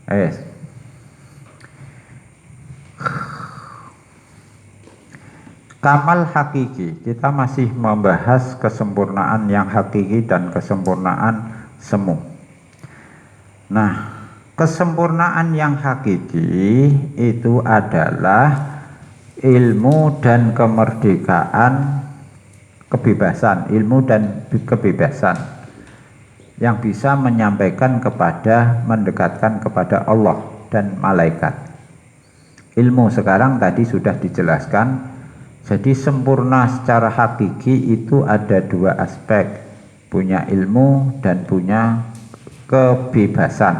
Eh, kamal hakiki, kita masih membahas kesempurnaan yang hakiki dan kesempurnaan semu. Nah, kesempurnaan yang hakiki itu adalah ilmu dan kemerdekaan, kebebasan, ilmu dan kebebasan yang bisa menyampaikan kepada, mendekatkan kepada Allah dan malaikat. Ilmu sekarang tadi sudah dijelaskan. Jadi sempurna secara hakiki itu ada dua aspek, punya ilmu dan punya kebebasan.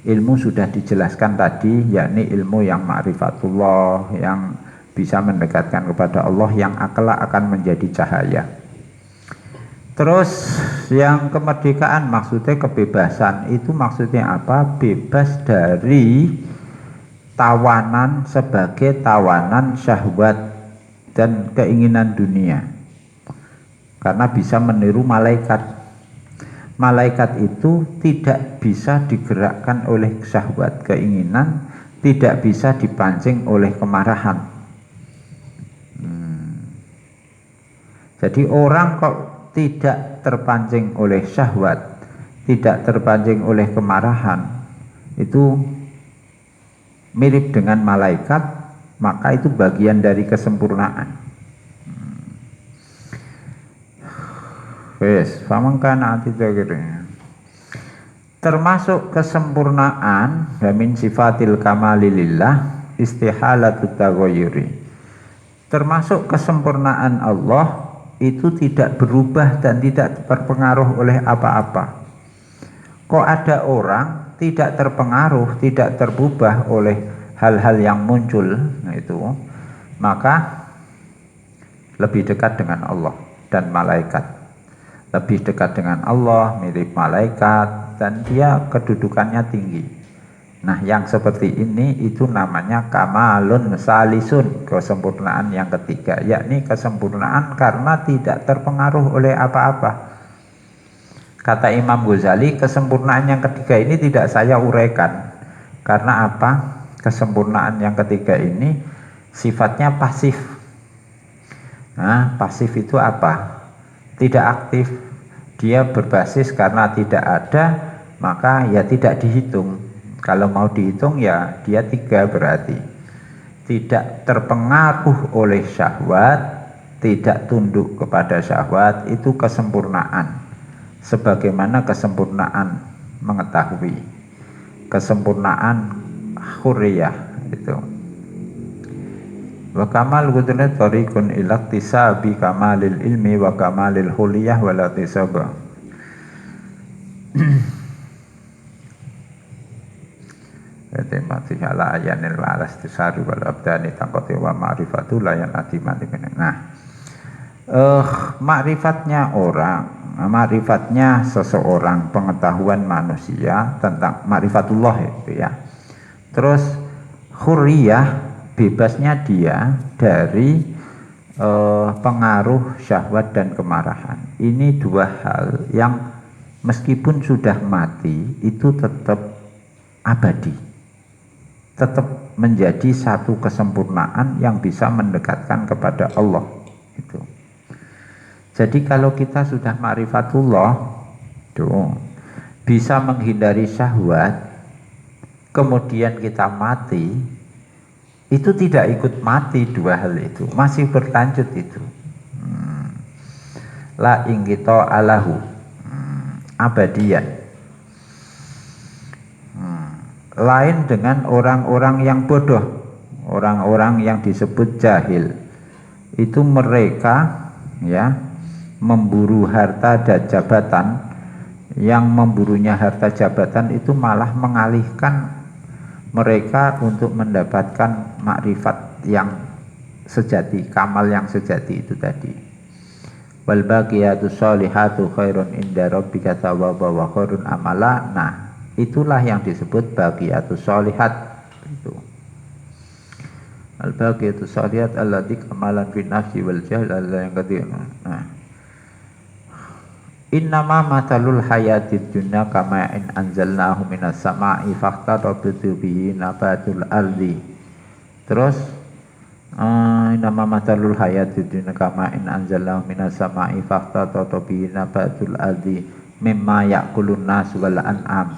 Ilmu sudah dijelaskan tadi, yakni ilmu yang ma'rifatullah, yang bisa mendekatkan kepada Allah, yang kelak akan menjadi cahaya. Terus yang kemerdekaan maksudnya kebebasan, itu maksudnya apa? Bebas dari tawanan sebagai tawanan syahwat dan keinginan dunia, karena bisa meniru malaikat. Malaikat itu tidak bisa digerakkan oleh syahwat, keinginan, tidak bisa dipancing oleh kemarahan. Jadi orang kok tidak terpancing oleh syahwat, tidak terpancing oleh kemarahan, itu mirip dengan malaikat, maka itu bagian dari kesempurnaan. Wes, famangkana atidakirnya. Termasuk kesempurnaan min sifatil kamalilillah istihalatut taghayyuri. Termasuk kesempurnaan Allah itu tidak berubah dan tidak terpengaruh oleh apa-apa. Kok ada orang tidak terpengaruh, tidak terubah oleh hal-hal yang muncul, nah itu, maka lebih dekat dengan Allah dan malaikat. Lebih dekat dengan Allah, mirip malaikat, dan dia kedudukannya tinggi. Nah, yang seperti ini itu namanya kamalun salisun, kesempurnaan yang ketiga, yakni kesempurnaan karena tidak terpengaruh oleh apa-apa. Kata Imam Ghazali, kesempurnaan yang ketiga ini tidak saya uraikan. Karena apa? Kesempurnaan yang ketiga ini sifatnya pasif. Nah, pasif itu apa? Tidak aktif. Dia berbasis karena tidak ada, maka ya tidak dihitung. Kalau mau dihitung ya dia tiga berarti. Tidak terpengaruh oleh syahwat, tidak tunduk kepada syahwat, itu kesempurnaan. Sebagaimana kesempurnaan mengetahui, kesempurnaan hurriyah itu. Wa kamal gudune tariqun ila iktisabi kamalil ilmi wa kamalil huliyah wal iktisaba. Mati ala ayanil walas tisari wal abdani taqati wa ma'rifatu layan atiman. Nah, makrifatnya orang, makrifatnya seseorang, pengetahuan manusia tentang makrifatullah itu ya. Terus hurriyah, bebasnya dia dari pengaruh syahwat dan kemarahan. Ini dua hal yang meskipun sudah mati itu tetap abadi, tetap menjadi satu kesempurnaan yang bisa mendekatkan kepada Allah itu. Jadi kalau kita sudah ma'rifatullah tuh, bisa menghindari syahwat, kemudian kita mati, itu tidak ikut mati, dua hal itu masih berlanjut itu. La ingkito alahu, abadian. Lain dengan orang-orang yang bodoh, orang-orang yang disebut jahil. Itu mereka ya memburu harta dan jabatan, yang memburunya harta jabatan itu malah mengalihkan mereka untuk mendapatkan makrifat yang sejati, kamal yang sejati itu tadi. Wal baqiyatu sholihatu khairun inda rabbika thawaba wa khairun amala. Nah, itulah yang disebut baqiyatu sholihat itu. Al baqiyatu sholihat allati kamalan fi nafsi wal jahl alla yang ketiga. Nah, Innama matalul hayatid dunya kama in anzalnahu minas sama'i fakhtaratu bihi nabatul ardi. Terus innama matalul hayatid dunya kama in anzalnahu minas sama'i fakhtaratu bihi nabatul ardi mimma ya'kulun nas wal an'am.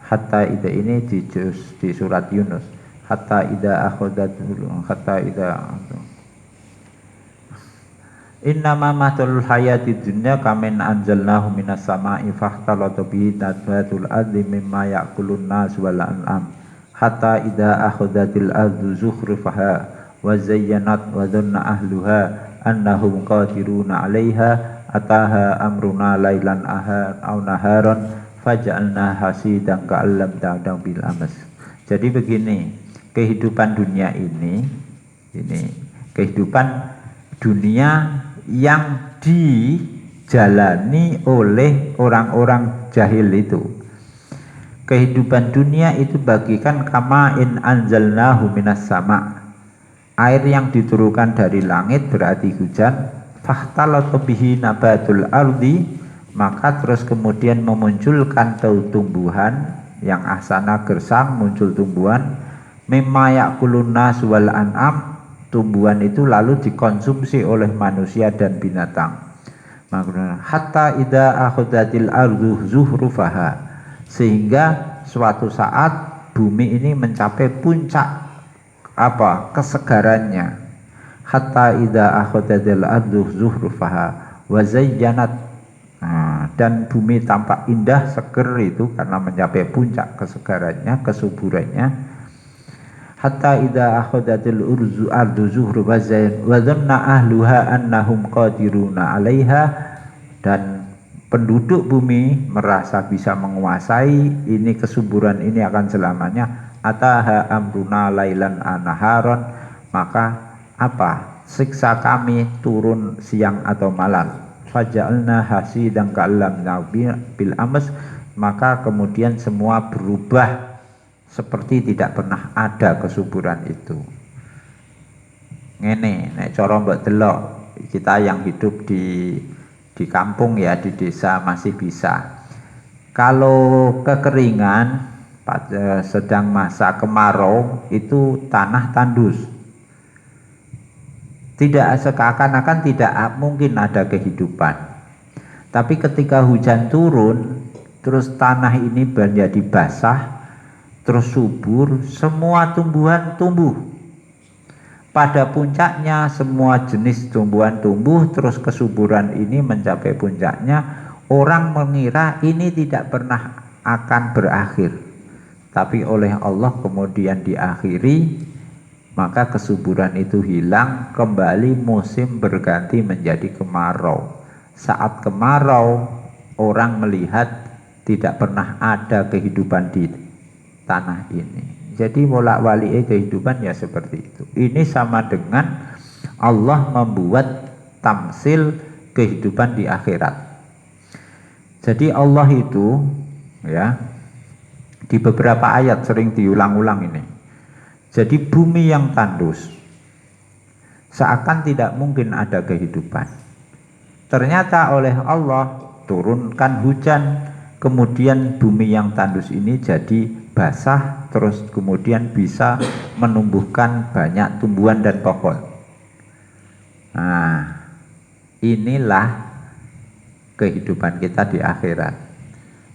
Hatta ida ini di surat Yunus. Hatta ida Innama matalul hayatid dunya kamen anzalnahu minas sama'i fakhtalata bihi nabatul ardi mimma ya'kulun nas wal an'am hatta idza akhadhatil ardu zukhrufaha wa zayyanat wa dhanna ahluha annahum qadiruna 'alaiha ataha amruna lailan aw naharan faj'alna hasidan ka'allam ta'dam bil amas. Jadi begini, kehidupan dunia ini kehidupan dunia yang dijalani oleh orang-orang jahil itu. Kehidupan dunia itu bagikan kama in anzalnahu minas sama. Air yang diturunkan dari langit berarti hujan. Fakhtalata bihi nabatul ardi, maka terus kemudian memunculkan tumbuhan yang asana gersang, muncul tumbuhan mimma ya'kulun nas wal an'am. Tumbuhan itu lalu dikonsumsi oleh manusia dan binatang. Hatta idza akhadhatil ardu zuhrufaha, sehingga suatu saat bumi ini mencapai puncak kesegarannya. Hatta idza akhadhatil ardu zuhrufaha wa zayyanat, dan bumi tampak indah seger itu karena mencapai puncak kesegarannya, kesuburannya. Hatta idza akhadhatil ardu zuhrufaha wa dhanna ahluha annahum qadiruna 'alaiha, dan penduduk bumi merasa bisa menguasai ini, kesuburan ini akan selamanya. Ataha amruna lailan anaharon, maka siksa kami turun siang atau malam. Faja'alna hasidan ka'allam bil amas, maka kemudian semua berubah seperti tidak pernah ada kesuburan itu. Ngene nek cara mbok delok, kita yang hidup di kampung ya, di desa masih bisa. Kalau kekeringan pada sedang masa kemarau itu tanah tandus. Tidak, seakan-akan tidak mungkin ada kehidupan. Tapi ketika hujan turun, terus tanah ini menjadi basah, terus subur, semua tumbuhan tumbuh. Pada puncaknya semua jenis tumbuhan tumbuh, terus kesuburan ini mencapai puncaknya. Orang mengira ini tidak pernah akan berakhir, tapi oleh Allah kemudian diakhiri, maka kesuburan itu hilang, kembali musim berganti menjadi kemarau. Saat kemarau, orang melihat tidak pernah ada kehidupan di tanah ini. Jadi bolak-balik kehidupan ya seperti itu. Ini sama dengan Allah membuat tamsil kehidupan di akhirat. Jadi Allah itu ya di beberapa ayat sering diulang-ulang ini. Jadi bumi yang tandus, seakan tidak mungkin ada kehidupan. Ternyata oleh Allah turunkan hujan, kemudian bumi yang tandus ini jadi basah, terus kemudian bisa menumbuhkan banyak tumbuhan dan pohon. Nah, inilah kehidupan kita di akhirat.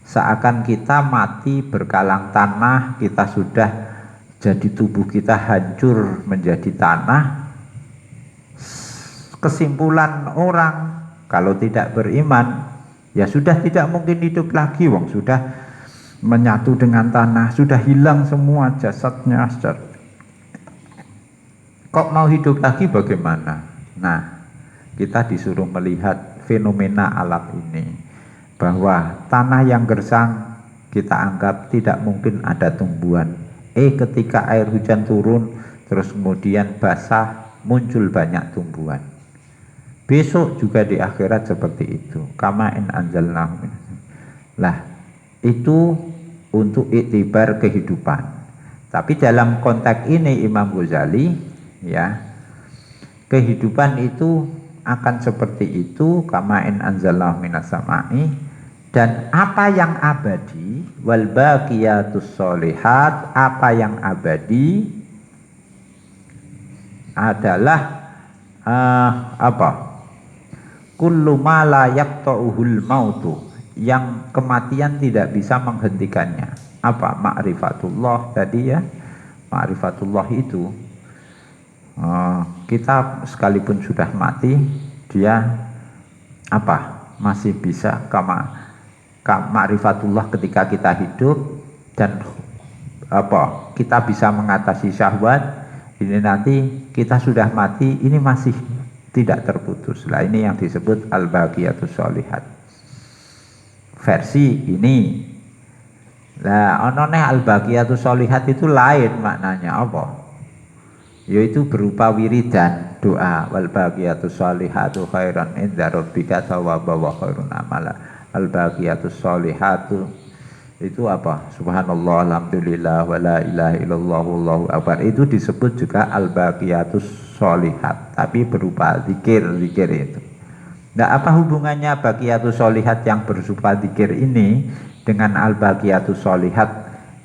Seakan kita mati berkalang tanah, kita sudah jadi tubuh kita hancur menjadi tanah. Kesimpulan orang kalau tidak beriman, ya sudah tidak mungkin hidup lagi, wong sudah menyatu dengan tanah, sudah hilang semua jasadnya. Kok mau hidup lagi bagaimana? Nah, kita disuruh melihat fenomena alam ini, bahwa tanah yang gersang kita anggap tidak mungkin ada tumbuhan. Ketika air hujan turun, terus kemudian basah, muncul banyak tumbuhan. Besok juga di akhirat seperti itu. Kama in anzalnahu. Lah, itu untuk iktibar kehidupan. Tapi dalam konteks ini Imam Ghazali ya, kehidupan itu akan seperti itu, kama in anzalallahu minas sama'i. Dan apa yang abadi, wal baqiyatus sholihat, apa yang abadi adalah apa? Kullu ma la yaqta'uhul mautu, yang kematian tidak bisa menghentikannya. Apa? Ma'rifatullah tadi ya. Ma'rifatullah itu kita sekalipun sudah mati, dia apa? Masih bisa ma'rifatullah ketika kita hidup, dan apa? Kita bisa mengatasi syahwat. Ini nanti kita sudah mati, ini masih tidak terputus. Lah ini yang disebut al-baqiyatus sholihat. Versi ini. Lah onone al-baqiyatus sholihat itu lain maknanya apa? Yaitu berupa wiridan, doa. Wal baqiyatus sholihatu khairan inda rabbika thawaba wa khairun amala. Al baqiyatus sholihatu itu apa? Subhanallah, alhamdulillah, wa la ilaha illallah, wallahu akbar. Itu disebut juga al baqiyatus sholihat, tapi berupa zikir itu. Nah, apa hubungannya baqiyatus sholihat yang berupa zikir ini dengan al baqiyatus sholihat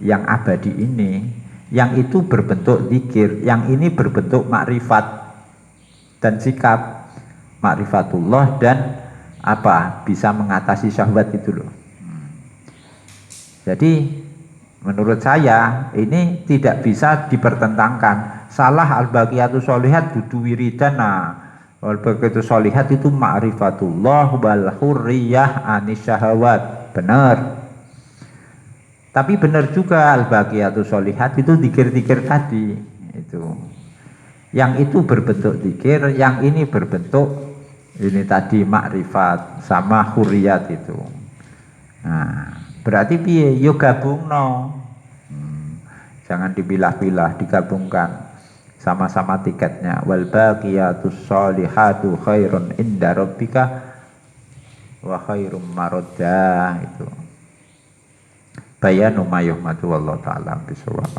yang abadi ini? Yang itu berbentuk zikir, yang ini berbentuk makrifat dan sikap. Makrifatullah dan apa? Bisa mengatasi syahwat itu loh. Jadi menurut saya ini tidak bisa dipertentangkan. Salah al-baqiyatus sholihat dudu wiridan. Al-baqiyatus sholihat itu ma'rifatullah wal hurriyah anis syahwat. Benar. Tapi benar juga al-baqiyatus sholihat itu zikir-zikir tadi itu. Yang itu berbentuk zikir, yang ini berbentuk ini tadi makrifat sama hurriyat itu. Nah, berarti piye? Yo gabungno. Jangan dipilah-pilah, digabungkan. Sama-sama tiketnya. Wal baqiyatus sholihatu khairun inda rabbika wa khairum maraddah itu. Bayanu ma yuhmadu wallahu ta'ala bisawab.